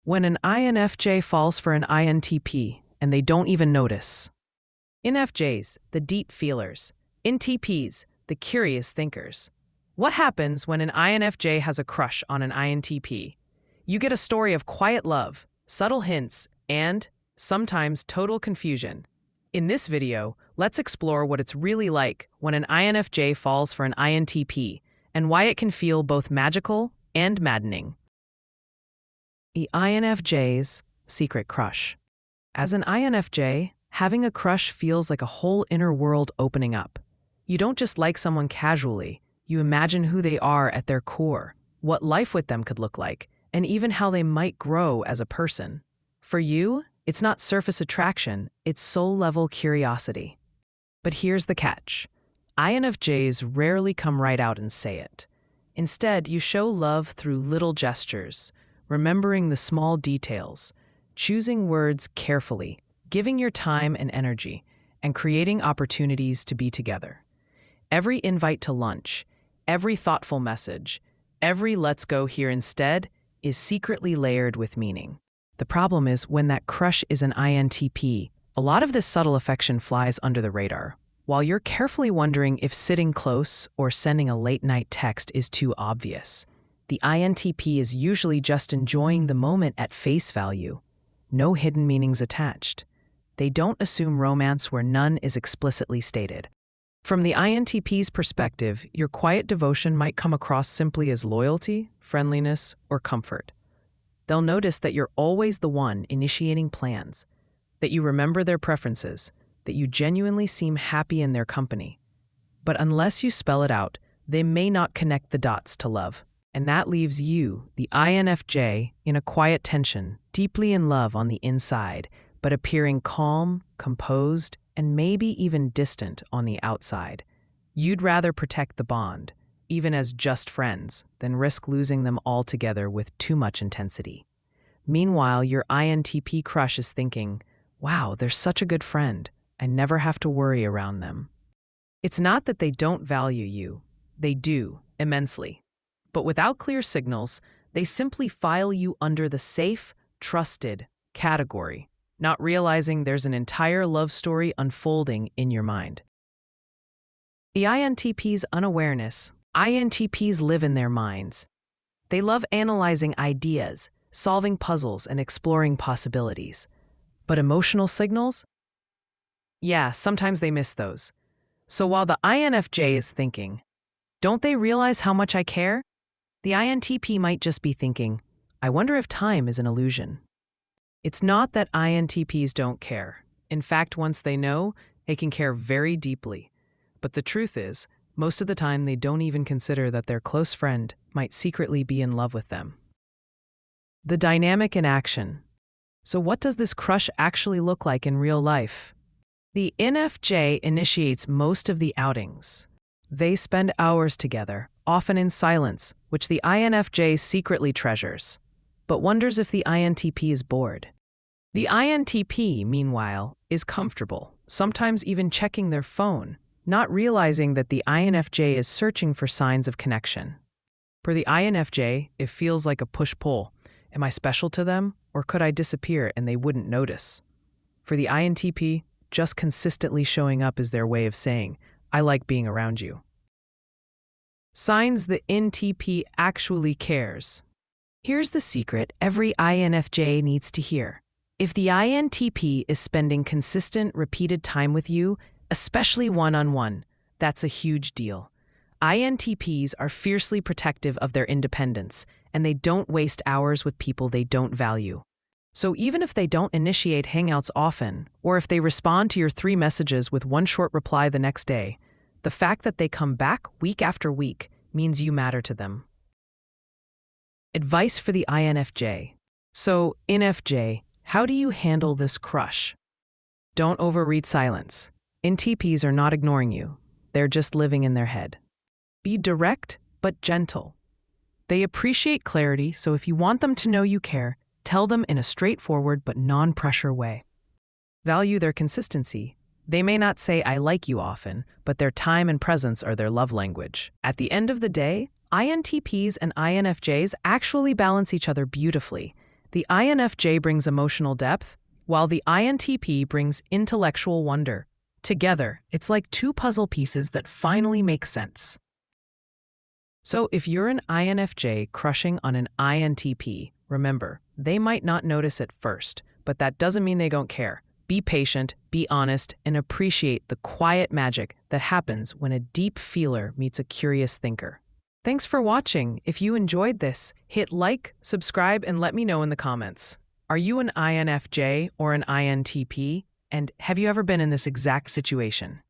When an INFJ falls for an INTP and they don't even notice. INFJs, the deep feelers. INTPs, the curious thinkers. What happens when an INFJ has a crush on an INTP? You get a story of quiet love, subtle hints, and, sometimes, total confusion. In this video, let's explore what it's really like when an INFJ falls for an INTP and why it can feel both magical and maddening. The INFJ's secret crush. As an INFJ, having a crush feels like a whole inner world opening up. You don't just like someone casually, you imagine who they are at their core, what life with them could look like, and even how they might grow as a person. For you, it's not surface attraction, it's soul-level curiosity. But here's the catch. INFJs rarely come right out and say it. Instead, you show love through little gestures, remembering the small details, choosing words carefully, giving your time and energy, and creating opportunities to be together. Every invite to lunch, every thoughtful message, every let's go here instead is secretly layered with meaning. The problem is when that crush is an INTP, a lot of this subtle affection flies under the radar. While you're carefully wondering if sitting close or sending a late-night text is too obvious, the INTP is usually just enjoying the moment at face value. No hidden meanings attached. They don't assume romance where none is explicitly stated. From the INTP's perspective, your quiet devotion might come across simply as loyalty, friendliness, or comfort. They'll notice that you're always the one initiating plans, that you remember their preferences, that you genuinely seem happy in their company. But unless you spell it out, they may not connect the dots to love. And that leaves you, the INFJ, in a quiet tension, deeply in love on the inside, but appearing calm, composed, and maybe even distant on the outside. You'd rather protect the bond, even as just friends, than risk losing them altogether with too much intensity. Meanwhile, your INTP crush is thinking, wow, they're such a good friend. I never have to worry around them. It's not that they don't value you. They do, immensely. But without clear signals, they simply file you under the safe, trusted category, not realizing there's an entire love story unfolding in your mind. The INTP's unawareness. INTPs live in their minds. They love analyzing ideas, solving puzzles, and exploring possibilities. But emotional signals? Yeah, sometimes they miss those. So while the INFJ is thinking, don't they realize how much I care? The INTP might just be thinking, I wonder if time is an illusion. It's not that INTPs don't care. In fact, once they know, they can care very deeply. But the truth is, most of the time they don't even consider that their close friend might secretly be in love with them. The dynamic in action. So what does this crush actually look like in real life? The INFJ initiates most of the outings. They spend hours together, often in silence, which the INFJ secretly treasures, but wonders if the INTP is bored. The INTP, meanwhile, is comfortable, sometimes even checking their phone, not realizing that the INFJ is searching for signs of connection. For the INFJ, it feels like a push-pull. Am I special to them, or could I disappear and they wouldn't notice? For the INTP, just consistently showing up is their way of saying, I like being around you. Signs the INTP actually cares. Here's the secret every INFJ needs to hear. If the INTP is spending consistent, repeated time with you, especially one-on-one, that's a huge deal. INTPs are fiercely protective of their independence, and they don't waste hours with people they don't value. So even if they don't initiate hangouts often, or if they respond to your 3 messages with one short reply the next day, the fact that they come back week after week means you matter to them. Advice for the INFJ. So, INFJ, how do you handle this crush? Don't overread silence. INTPs are not ignoring you. They're just living in their head. Be direct, but gentle. They appreciate clarity, so if you want them to know you care, tell them in a straightforward but non-pressure way. Value their consistency. They may not say, I like you often, but their time and presence are their love language. At the end of the day, INTPs and INFJs actually balance each other beautifully. The INFJ brings emotional depth, while the INTP brings intellectual wonder. Together, it's like two puzzle pieces that finally make sense. So if you're an INFJ crushing on an INTP, remember, they might not notice at first, but that doesn't mean they don't care. Be patient, be honest, and appreciate the quiet magic that happens when a deep feeler meets a curious thinker. Thanks for watching. If you enjoyed this, hit like, subscribe, and let me know in the comments. Are you an INFJ or an INTP? And have you ever been in this exact situation?